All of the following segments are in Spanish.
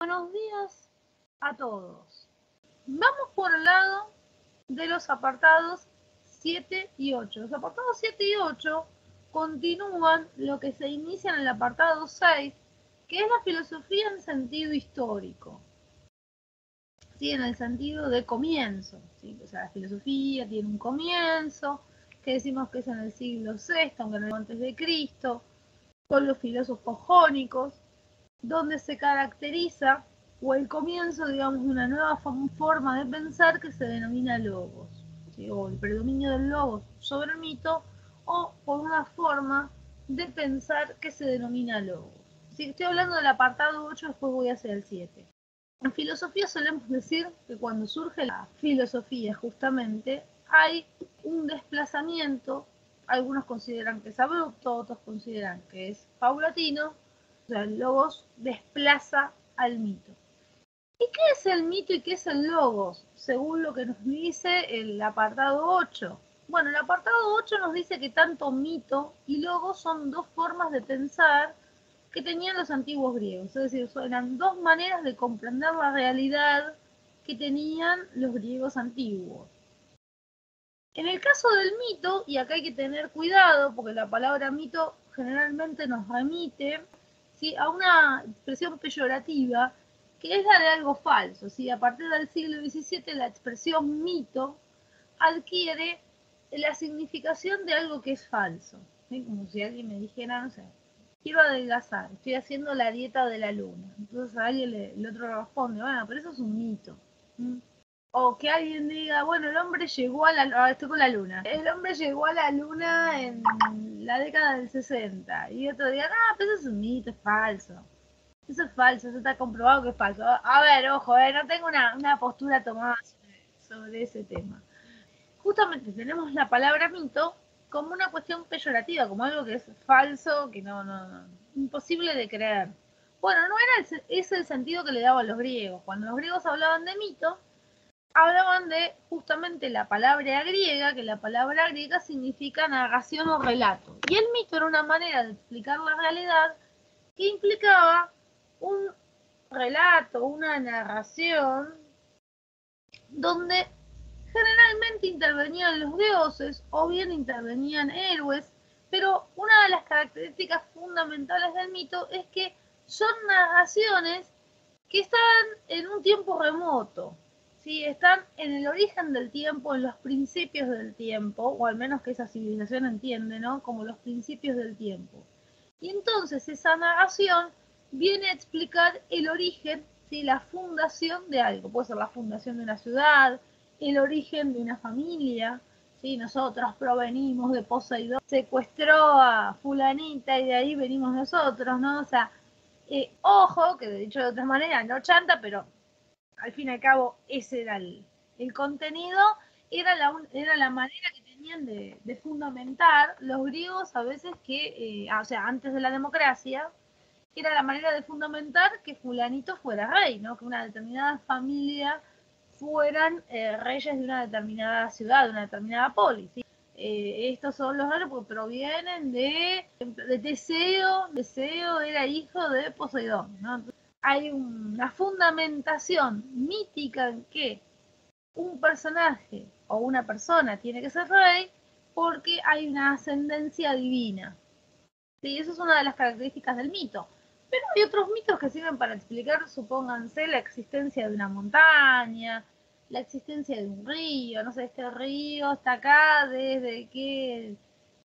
Buenos días a todos. Vamos por el lado de los apartados 7 y 8. Los apartados 7 y 8 continúan lo que se inicia en el apartado 6, que es la filosofía en sentido histórico. ¿Sí? En el sentido de comienzo. ¿Sí? O sea, la filosofía tiene un comienzo, que decimos que es en el siglo VI, aunque no antes de Cristo, con los filósofos jónicos, donde se caracteriza o el comienzo, digamos, de una nueva forma de pensar que se denomina logos, ¿sí? O el predominio del logos sobre el mito, o por una forma de pensar que se denomina logos. Si estoy hablando del apartado 8, después voy hacia el 7. En filosofía solemos decir que cuando surge la filosofía justamente hay un desplazamiento, algunos consideran que es abrupto, otros consideran que es paulatino. O sea, el logos desplaza al mito. ¿Y qué es el mito y qué es el logos? Según lo que nos dice el apartado 8. Bueno, el apartado 8 nos dice que tanto mito y logos son dos formas de pensar que tenían los antiguos griegos. Es decir, eran dos maneras de comprender la realidad que tenían los griegos antiguos. En el caso del mito, y acá hay que tener cuidado, porque la palabra mito generalmente nos remite, ¿sí?, a una expresión peyorativa, que es la de algo falso. ¿Sí? A partir del siglo XVII la expresión mito adquiere la significación de algo que es falso. ¿Sí? Como si alguien me dijera, no sé, quiero adelgazar, estoy haciendo la dieta de la luna. Entonces a alguien el otro responde, bueno, pero eso es un mito. ¿Mm? O que alguien diga, bueno, el hombre llegó a la... estoy con la luna. El hombre llegó a la luna en la década del 60. Y otro diga, no, pero eso es un mito, es falso. Eso es falso, eso está comprobado que es falso. A ver, ojo, no tengo una postura tomada sobre ese tema. Justamente tenemos la palabra mito como una cuestión peyorativa, como algo que es falso, que no, imposible de creer. Bueno, no era ese el sentido que le daban los griegos. Cuando los griegos hablaban de mito, hablaban de justamente la palabra griega, que la palabra griega significa narración o relato. Y el mito era una manera de explicar la realidad que implicaba un relato, una narración, donde generalmente intervenían los dioses o bien intervenían héroes, pero una de las características fundamentales del mito es que son narraciones que están en un tiempo remoto, ¿sí? Están en el origen del tiempo, en los principios del tiempo, o al menos que esa civilización entiende, ¿no? Como los principios del tiempo. Y entonces esa narración viene a explicar el origen, ¿sí?, la fundación de algo. Puede ser la fundación de una ciudad, el origen de una familia. ¿Sí? Nosotros provenimos de Poseidón, secuestró a fulanita y de ahí venimos nosotros, ¿no? O sea, ojo, que de dicho de otra manera, no chanta, pero al fin y al cabo ese era el contenido, era la manera que tenían de fundamentar los griegos a veces que, o sea, antes de la democracia, era la manera de fundamentar que fulanito fuera rey, ¿no? Que una determinada familia fueran reyes de una determinada ciudad, de una determinada polis. ¿Sí? Estos son los reyes porque provienen de Teseo. Teseo era hijo de Poseidón, ¿no? Entonces, hay una fundamentación mítica en que un personaje o una persona tiene que ser rey porque hay una ascendencia divina. Sí, eso es una de las características del mito. Pero hay otros mitos que sirven para explicar, supónganse, la existencia de una montaña, la existencia de un río. No sé, este río está acá desde que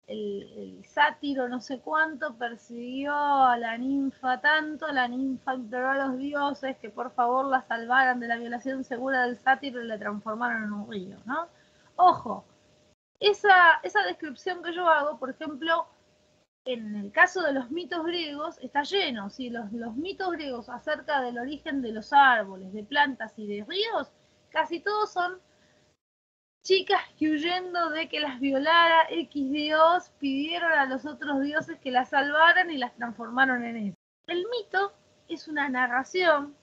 el sátiro no sé cuánto persiguió a la ninfa tanto, la ninfa imploró a los dioses que por favor la salvaran de la violación segura del sátiro y la transformaron en un río, ¿no? Ojo, esa descripción que yo hago, por ejemplo, en el caso de los mitos griegos está lleno, ¿sí? Los mitos griegos acerca del origen de los árboles, de plantas y de ríos, casi todos son chicas que huyendo de que las violara X dios, pidieron a los otros dioses que las salvaran y las transformaron en eso. El mito es una narración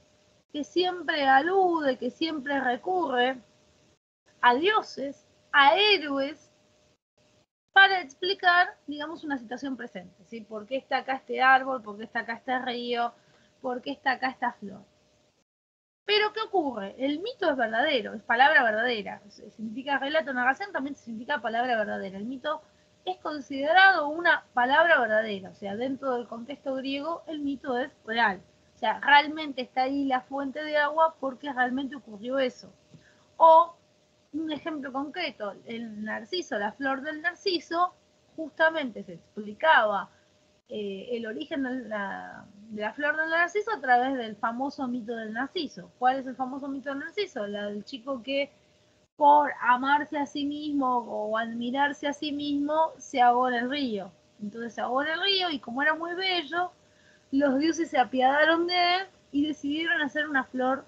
que siempre alude, que siempre recurre a dioses, a héroes, para explicar, digamos, una situación presente, ¿sí? ¿Por qué está acá este árbol? ¿Por qué está acá este río? ¿Por qué está acá esta flor? Pero ¿qué ocurre? El mito es verdadero, es palabra verdadera. Significa relato, narración, también significa palabra verdadera. El mito es considerado una palabra verdadera. O sea, dentro del contexto griego, el mito es real. O sea, realmente está ahí la fuente de agua porque realmente ocurrió eso. O, un ejemplo concreto, el narciso, la flor del narciso, justamente se explicaba el origen de la flor del narciso a través del famoso mito del narciso. ¿Cuál es el famoso mito del narciso? La del chico que por amarse a sí mismo o admirarse a sí mismo se ahogó en el río. Entonces se ahogó en el río y como era muy bello, los dioses se apiadaron de él y decidieron hacer una flor,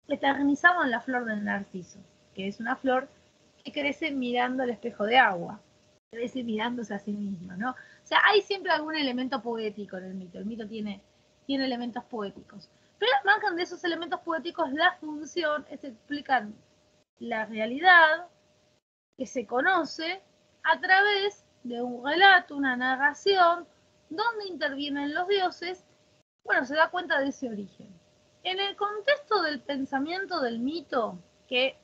eternizaban la flor del narciso, que es una flor que crece mirando el espejo de agua, crece mirándose a sí misma, ¿no? O sea, hay siempre algún elemento poético en el mito tiene elementos poéticos. Pero al margen de esos elementos poéticos, la función es explicar la realidad que se conoce a través de un relato, una narración, donde intervienen los dioses. Bueno, se da cuenta de ese origen. En el contexto del pensamiento del mito, que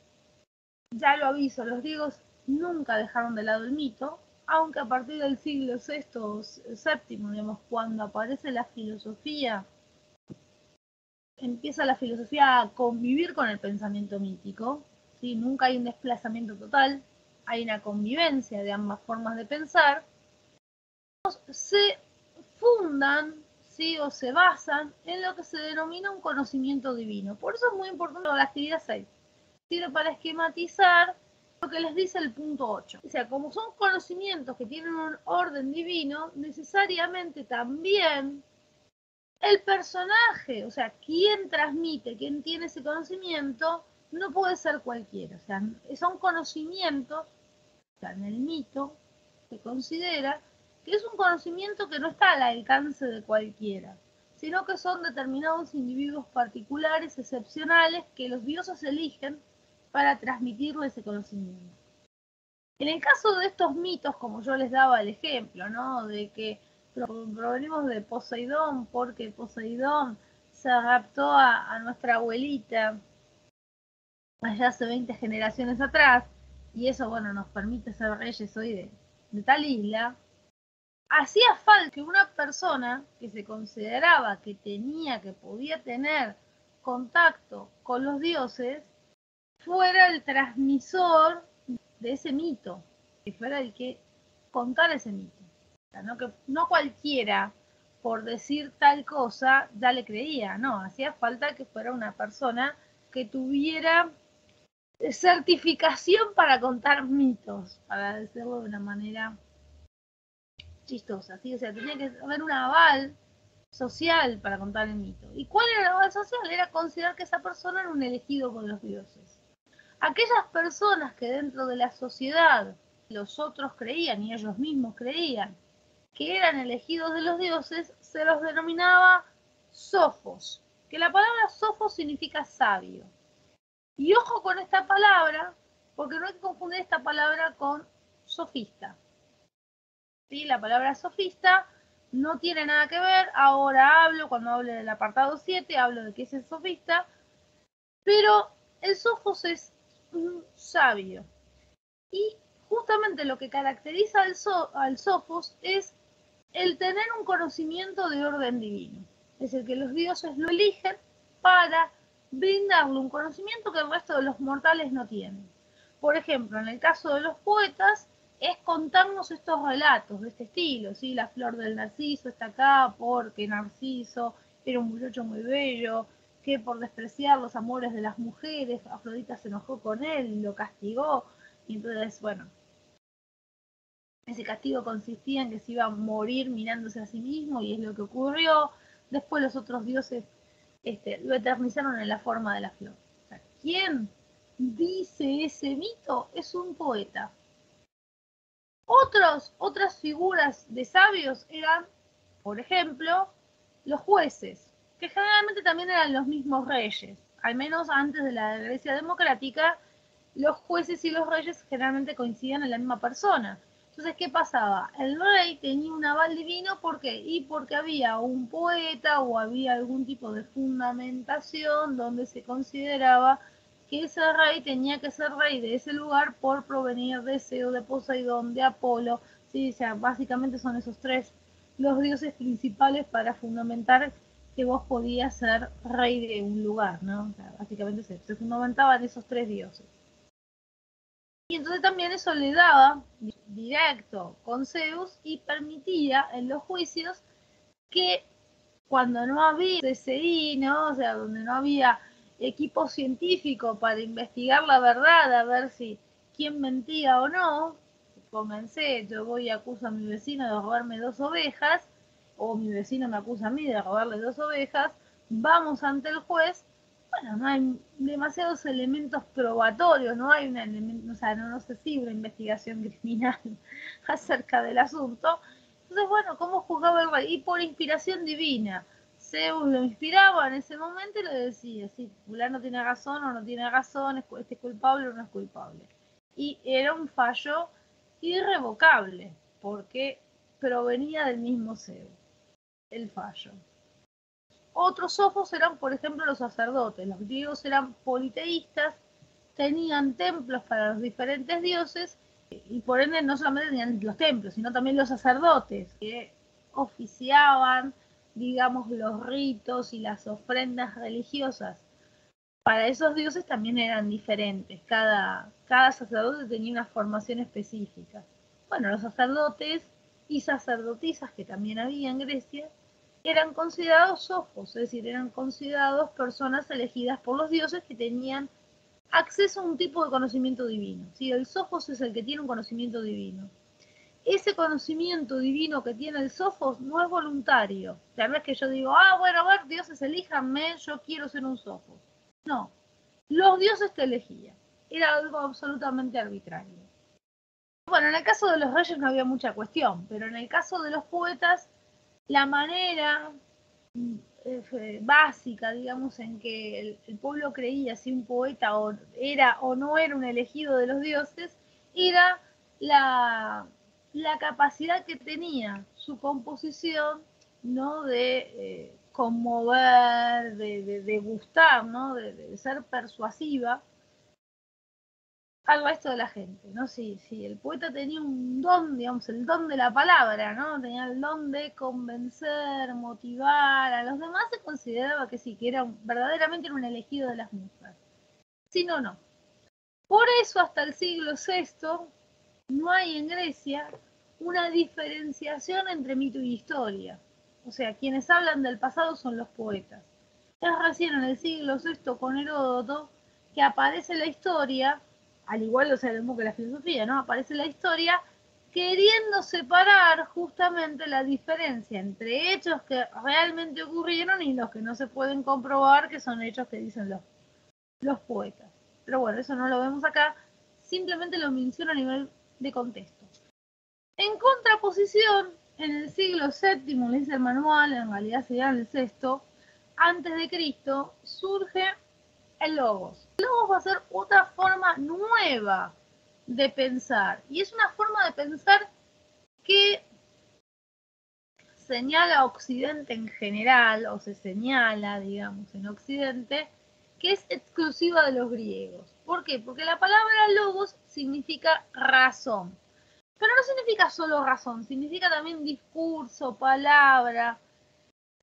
ya lo aviso, los griegos nunca dejaron de lado el mito, aunque a partir del siglo VI o VII, digamos, cuando aparece la filosofía, empieza la filosofía a convivir con el pensamiento mítico, ¿sí? Nunca hay un desplazamiento total, hay una convivencia de ambas formas de pensar, se fundan, ¿sí? O se basan en lo que se denomina un conocimiento divino. Por eso es muy importante la actividad 6. Sirve para esquematizar lo que les dice el punto 8. O sea, como son conocimientos que tienen un orden divino, necesariamente también el personaje, o sea, quien transmite, quien tiene ese conocimiento, no puede ser cualquiera. O sea, son conocimientos, o sea, en el mito se considera que es un conocimiento que no está al alcance de cualquiera, sino que son determinados individuos particulares, excepcionales, que los dioses eligen para transmitirle ese conocimiento. En el caso de estos mitos, como yo les daba el ejemplo, ¿no? De que provenimos de Poseidón porque Poseidón se raptó a nuestra abuelita allá hace 20 generaciones atrás, y eso, bueno, nos permite ser reyes hoy de tal isla. Hacía falta que una persona que se consideraba que tenía, que podía tener contacto con los dioses, fuera el transmisor de ese mito, que fuera el que contara ese mito. O sea, no, que, no cualquiera, por decir tal cosa, ya le creía, no, hacía falta que fuera una persona que tuviera certificación para contar mitos, para decirlo de una manera chistosa, ¿sí? O sea, tenía que haber un aval social para contar el mito. ¿Y cuál era el aval social? Era considerar que esa persona era un elegido por los dioses. Aquellas personas que dentro de la sociedad los otros creían y ellos mismos creían que eran elegidos de los dioses, se los denominaba sofos, que la palabra sofos significa sabio. Y ojo con esta palabra, porque no hay que confundir esta palabra con sofista. ¿Sí? La palabra sofista no tiene nada que ver, ahora cuando hablo del apartado 7, hablo de que es el sofista, pero el sofos es un sabio. Y justamente lo que caracteriza al sofos es el tener un conocimiento de orden divino. Es decir, que los dioses lo eligen para brindarle un conocimiento que el resto de los mortales no tienen. Por ejemplo, en el caso de los poetas, es contarnos estos relatos de este estilo, ¿sí? La flor del narciso está acá porque Narciso era un muchacho muy bello, que por despreciar los amores de las mujeres, Afrodita se enojó con él y lo castigó, y entonces, bueno, ese castigo consistía en que se iba a morir mirándose a sí mismo y es lo que ocurrió. Después los otros dioses lo eternizaron en la forma de la flor. O sea, ¿quién dice ese mito? Es un poeta. Otras figuras de sabios eran, por ejemplo, los jueces, que generalmente también eran los mismos reyes. Al menos antes de la Grecia democrática, los jueces y los reyes generalmente coincidían en la misma persona. Entonces, ¿qué pasaba? El rey tenía un aval divino, ¿por qué? Y porque había un poeta o había algún tipo de fundamentación donde se consideraba que ese rey tenía que ser rey de ese lugar por provenir de Zeus, de Poseidón, de Apolo. Sí, o sea, básicamente son esos tres los dioses principales para fundamentar que vos podías ser rey de un lugar, ¿no? O sea, básicamente se fundamentaban esos tres dioses. Y entonces también eso le daba directo con Zeus y permitía en los juicios que cuando no había CSI, ¿no? O sea, donde no había equipo científico para investigar la verdad, a ver si quién mentía o no, pónganse, yo voy y acuso a mi vecino de robarme 2 ovejas, o mi vecino me acusa a mí de robarle 2 ovejas, vamos ante el juez, bueno, no hay demasiados elementos probatorios, no hay una, o sea, no se sigue una investigación criminal acerca del asunto. Entonces, bueno, ¿cómo juzgaba el rey? Y por inspiración divina. Zeus lo inspiraba en ese momento y le decía, si fulano tiene razón o no tiene razón, este es culpable o no es culpable. Y era un fallo irrevocable, porque provenía del mismo Zeus, el fallo. Otros sofos eran, por ejemplo, los sacerdotes. Los griegos eran politeístas, tenían templos para los diferentes dioses y por ende no solamente tenían los templos, sino también los sacerdotes que oficiaban, digamos, los ritos y las ofrendas religiosas. Para esos dioses también eran diferentes, cada sacerdote tenía una formación específica. Bueno, los sacerdotes y sacerdotisas que también había en Grecia eran considerados sofos, es decir, eran considerados personas elegidas por los dioses que tenían acceso a un tipo de conocimiento divino. ¿Sí? El sofos es el que tiene un conocimiento divino. Ese conocimiento divino que tiene el sofos no es voluntario. O sea, no es que yo digo, bueno, a ver, dioses, elíjanme, yo quiero ser un sofos. No, los dioses te elegían. Era algo absolutamente arbitrario. Bueno, en el caso de los reyes no había mucha cuestión, pero en el caso de los poetas, la manera básica, digamos, en que el pueblo creía si un poeta era o no era un elegido de los dioses, era la capacidad que tenía su composición, ¿no? De conmover, de gustar, ¿no? De ser persuasiva al resto de la gente, ¿no? Sí, el poeta tenía un don, digamos, el don de la palabra, ¿no? Tenía el don de convencer, motivar a los demás, se consideraba que sí, que era verdaderamente un elegido de las musas. Si no, no. Por eso hasta el siglo VI no hay en Grecia una diferenciación entre mito y historia. O sea, quienes hablan del pasado son los poetas. Es recién en el siglo VI con Heródoto que aparece la historia, al igual, o sea, lo mismo que la filosofía, ¿no? Aparece la historia queriendo separar justamente la diferencia entre hechos que realmente ocurrieron y los que no se pueden comprobar, que son hechos que dicen los poetas. Pero bueno, eso no lo vemos acá, simplemente lo menciono a nivel de contexto. En contraposición, en el siglo VII, le dice el manual, en realidad sería el VI, antes de Cristo, surge el logos. El logos va a ser otra forma nueva de pensar, y es una forma de pensar que señala a Occidente en general, o se señala, digamos, en Occidente, que es exclusiva de los griegos. ¿Por qué? Porque la palabra logos significa razón. Pero no significa solo razón, significa también discurso, palabra.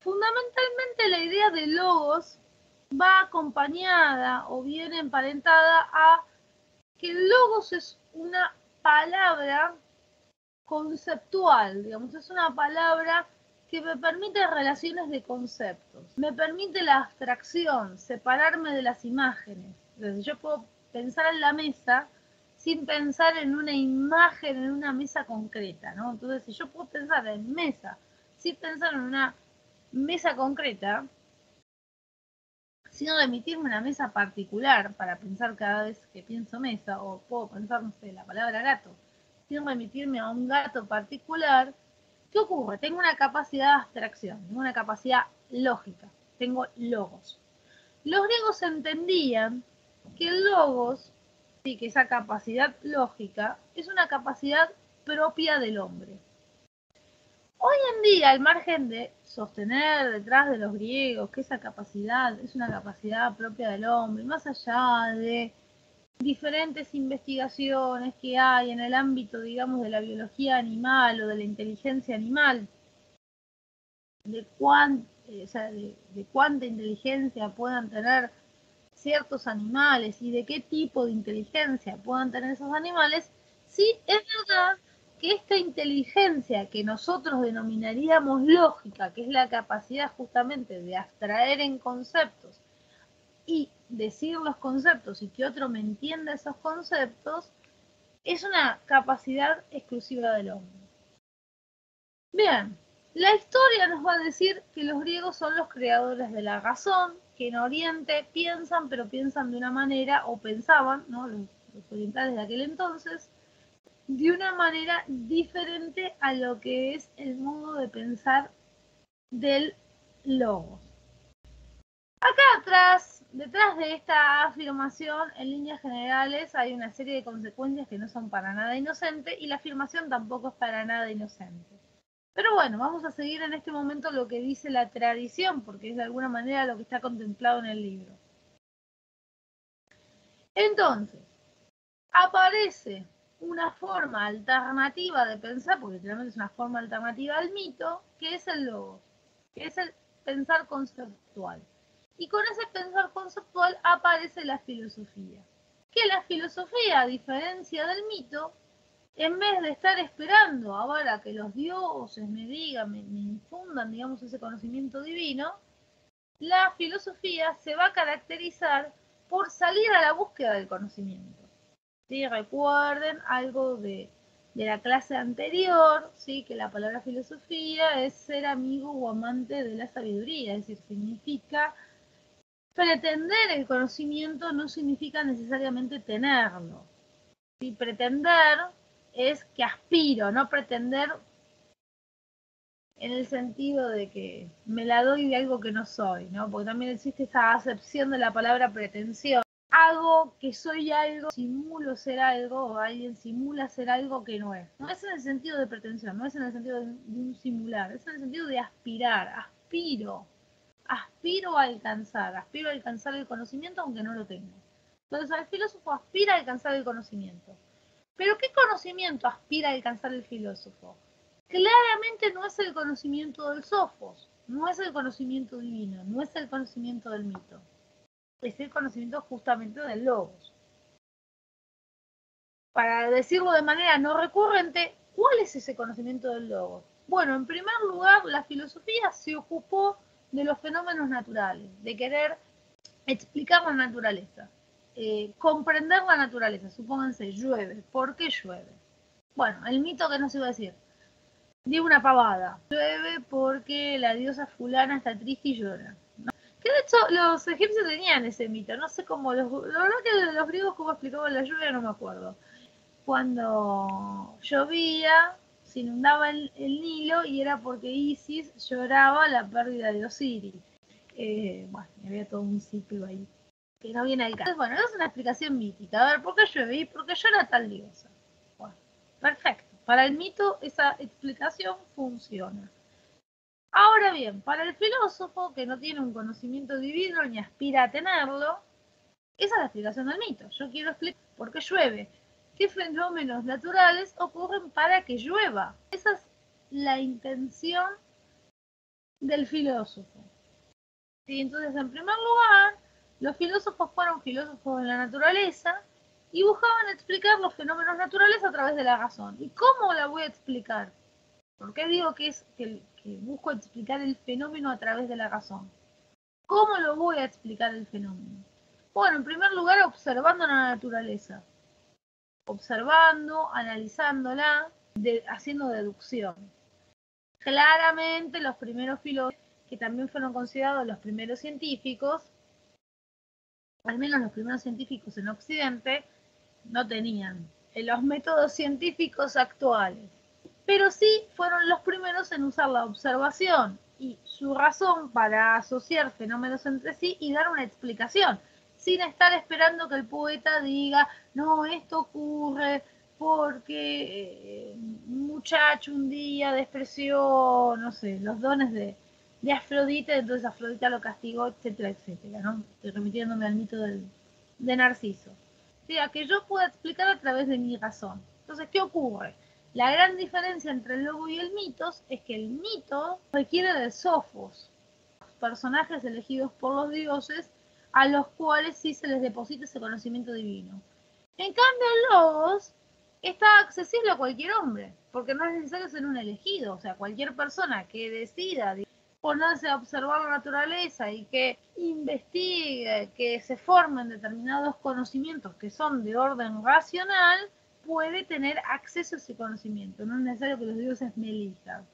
Fundamentalmente la idea de logos va acompañada o viene emparentada a que el logos es una palabra conceptual, digamos, es una palabra que me permite relaciones de conceptos, me permite la abstracción, separarme de las imágenes. Entonces, yo puedo pensar en la mesa sin pensar en una imagen, en una mesa concreta, ¿no? Entonces, si yo puedo pensar en mesa sin pensar en una mesa concreta, sin remitirme a una mesa particular para pensar cada vez que pienso mesa, o puedo pensar, no sé, la palabra gato, sin remitirme a un gato particular, ¿qué ocurre? Tengo una capacidad de abstracción, tengo una capacidad lógica, tengo logos. Los griegos entendían que el logos, sí, que esa capacidad lógica, es una capacidad propia del hombre. Hoy en día, al margen de sostener detrás de los griegos que esa capacidad es una capacidad propia del hombre, más allá de diferentes investigaciones que hay en el ámbito, digamos, de la biología animal o de la inteligencia animal, de cuánta inteligencia puedan tener ciertos animales y de qué tipo de inteligencia puedan tener esos animales, sí es verdad que esta inteligencia que nosotros denominaríamos lógica, que es la capacidad justamente de abstraer en conceptos y decir los conceptos y que otro me entienda esos conceptos, es una capacidad exclusiva del hombre. Bien, la historia nos va a decir que los griegos son los creadores de la razón, que en Oriente piensan, pero piensan de una manera, o pensaban, ¿no? Los orientales de aquel entonces, de una manera diferente a lo que es el modo de pensar del logos. Acá atrás, detrás de esta afirmación, en líneas generales, hay una serie de consecuencias que no son para nada inocentes y la afirmación tampoco es para nada inocente. Pero bueno, vamos a seguir en este momento lo que dice la tradición, porque es de alguna manera lo que está contemplado en el libro. Entonces, aparece una forma alternativa de pensar, porque literalmente es una forma alternativa al mito, que es el logos, que es el pensar conceptual. Y con ese pensar conceptual aparece la filosofía. Que la filosofía, a diferencia del mito, en vez de estar esperando ahora que los dioses me digan, me infundan, digamos, ese conocimiento divino, la filosofía se va a caracterizar por salir a la búsqueda del conocimiento. ¿Sí? Recuerden algo de la clase anterior, ¿sí? Que la palabra filosofía es ser amigo o amante de la sabiduría, es decir, significa pretender el conocimiento, no significa necesariamente tenerlo. ¿Sí? Pretender es que aspiro, no pretender en el sentido de que me la doy de algo que no soy, ¿no? Porque también existe esa acepción de la palabra pretensión. Hago que soy algo, simulo ser algo, o alguien simula ser algo que no es. No es en el sentido de pretensión, no es en el sentido de un simular, es en el sentido de aspirar, aspiro a alcanzar el conocimiento aunque no lo tenga. Entonces el filósofo aspira a alcanzar el conocimiento. Pero ¿qué conocimiento aspira a alcanzar el filósofo? Claramente no es el conocimiento del sofos, no es el conocimiento divino, no es el conocimiento del mito, es el conocimiento justamente del logos. Para decirlo de manera no recurrente, ¿cuál es ese conocimiento del logos? Bueno, en primer lugar, la filosofía se ocupó de los fenómenos naturales, de querer explicar la naturaleza, comprender la naturaleza. Supónganse, llueve. ¿Por qué llueve? Bueno, el mito que nos iba a decir. Digo una pavada. Llueve porque la diosa fulana está triste y llora. ¿No? Que de hecho los egipcios tenían ese mito. No sé cómo la verdad que los griegos cómo explicaban la lluvia no me acuerdo. Cuando llovía se inundaba el Nilo y era porque Isis lloraba la pérdida de Osiris. Bueno, había todo un ciclo ahí que no viene al caso. Bueno, es una explicación mítica. A ver, ¿por qué llueve? Porque llora tal diosa. Bueno, perfecto. Para el mito esa explicación funciona. Ahora bien, para el filósofo que no tiene un conocimiento divino ni aspira a tenerlo, esa es la explicación del mito. Yo quiero explicar por qué llueve. ¿Qué fenómenos naturales ocurren para que llueva? Esa es la intención del filósofo. ¿Sí? Entonces, en primer lugar, los filósofos fueron filósofos de la naturaleza y buscaban explicar los fenómenos naturales a través de la razón. ¿Y cómo la voy a explicar? ¿Por qué digo que busco explicar el fenómeno a través de la razón? ¿Cómo lo voy a explicar el fenómeno? Bueno, en primer lugar, observando la naturaleza. Observando, analizándola, haciendo deducción. Claramente los primeros filósofos, que también fueron considerados los primeros científicos, al menos los primeros científicos en Occidente, no tenían los métodos científicos actuales, pero sí fueron los primeros en usar la observación y su razón para asociar fenómenos entre sí y dar una explicación, sin estar esperando que el poeta diga, no, esto ocurre porque un muchacho un día despreció, no sé, los dones de Afrodita, entonces Afrodita lo castigó, etcétera, etcétera, ¿no? Estoy remitiéndome al mito de Narciso. O sea, que yo pueda explicar a través de mi razón. Entonces, ¿qué ocurre? La gran diferencia entre el logo y el mitos es que el mito requiere de sofos, personajes elegidos por los dioses, a los cuales sí se les deposita ese conocimiento divino. En cambio, el logos está accesible a cualquier hombre, porque no es necesario ser un elegido, o sea, cualquier persona que decida ponerse a observar la naturaleza y que investigue, que se formen determinados conocimientos que son de orden racional, puede tener acceso a ese conocimiento, no es necesario que los dioses me elijan.